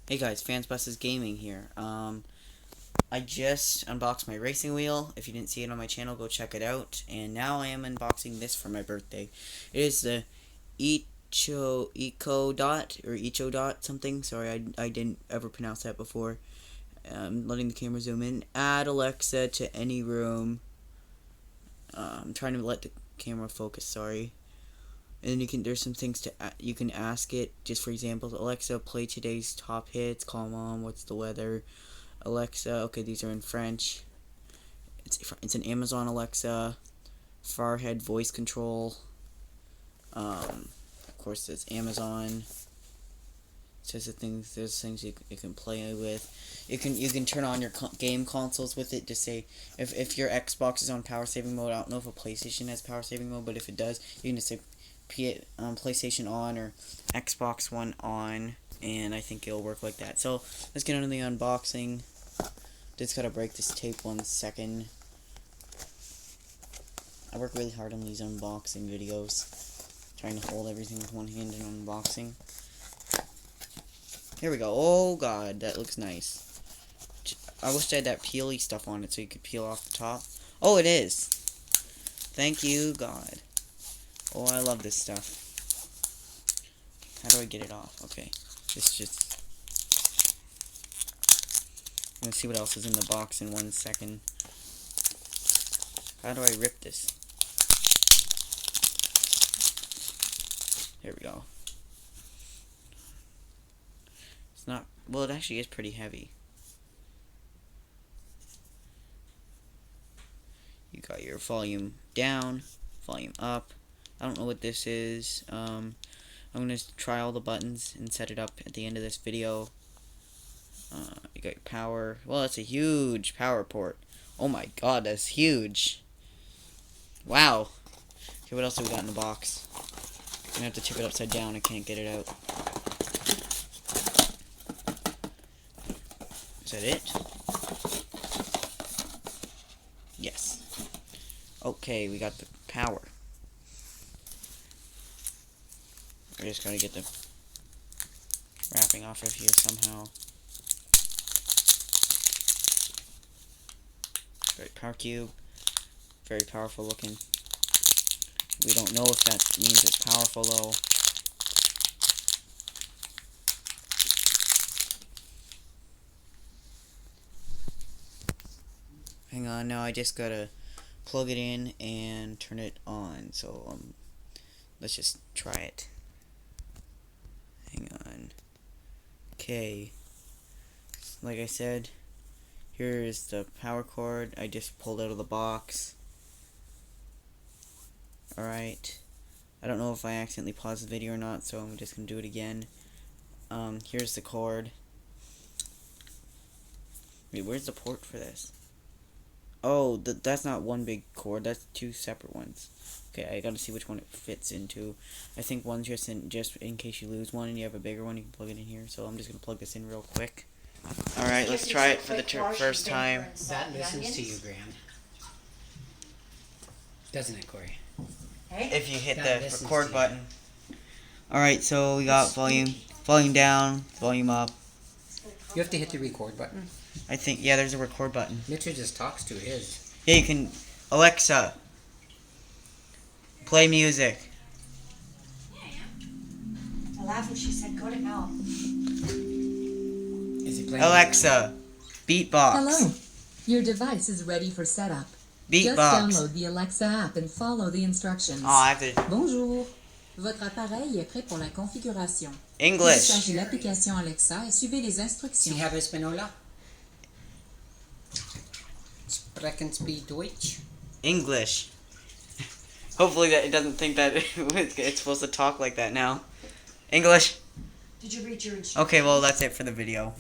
Hey guys, Fansbusters Gaming here. I just unboxed my racing wheel. If you didn't see it on my channel, go check it out. And now I am unboxing this for my birthday. It is the Echo Dot something. Sorry, I didn't ever pronounce that before. Letting the camera zoom in. Add Alexa to any room. I'm trying to let the camera focus. Sorry. And then there's some things you can ask it. Just for example, Alexa, play today's top hits. Call mom. What's the weather? Alexa. Okay, these are in French. It's an Amazon Alexa. Farhead voice control. Of course, it's Amazon. It says there's things you can play with. You can turn on your game consoles with it to say if your Xbox is on power saving mode. I don't know if a PlayStation has power saving mode, but if it does, you can just say PlayStation on or Xbox One on, and I think it'll work like that. So let's get into the unboxing. Just gotta break this tape 1 second. I work really hard on these unboxing videos, trying to hold everything with one hand in unboxing. Here we go. Oh god, that looks nice. I wish I had that peely stuff on it so you could peel off the top. Oh, it is. Thank you, God. Oh, I love this stuff. How do I get it off? Okay. This just... I'm gonna see what else is in the box in 1 second. How do I rip this? There we go. It's not... Well, it actually is pretty heavy. You got your volume down, volume up. I don't know what this is. I'm going to try all the buttons and set it up at the end of this video. You got your power. Well, it's a huge power port. Oh my god, that's huge. Wow. Okay, what else do we got in the box? I'm going to have to tip it upside down. I can't get it out. Is that it? Yes. Okay, we got the power. We're just going to get the wrapping off of here somehow. Very power cube. Very powerful looking. We don't know if that means it's powerful though. Hang on, now I just gotta plug it in and turn it on. So let's just try it. Hang on. Okay. Like I said, here is the power cord I just pulled out of the box. Alright. I don't know if I accidentally paused the video or not, so I'm just gonna do it again. Here's the cord. Wait, where's the port for this? Oh, that's not one big cord, that's 2 separate ones. Okay, I gotta see which one it fits into. I think one's just in case you lose one and you have a bigger one, you can plug it in here. So I'm just gonna plug this in real quick. Alright, let's try it for the first time. That listens to you, Graham. Doesn't it, Corey? If you hit the record button. Alright, so we got volume down, volume up. You have to hit the record button. I think, yeah, there's a record button. Mitchell just talks to his. Yeah, you can, Alexa, play music. I laughed when she said, go to hell. Is he playing? Alexa, beatbox. Hello. Your device is ready for setup. Beatbox. Just download the Alexa app and follow the instructions. Oh, I have to... Bonjour. Votre appareil est prêt pour la configuration. English. Téléchargez l'application Alexa et suivez les Does he instructions. have Espanola? Sprechen Sie Deutsch? English. Hopefully that it doesn't think that it's supposed to talk like that now. English. Did you read your instructions? Okay, well that's it for the video.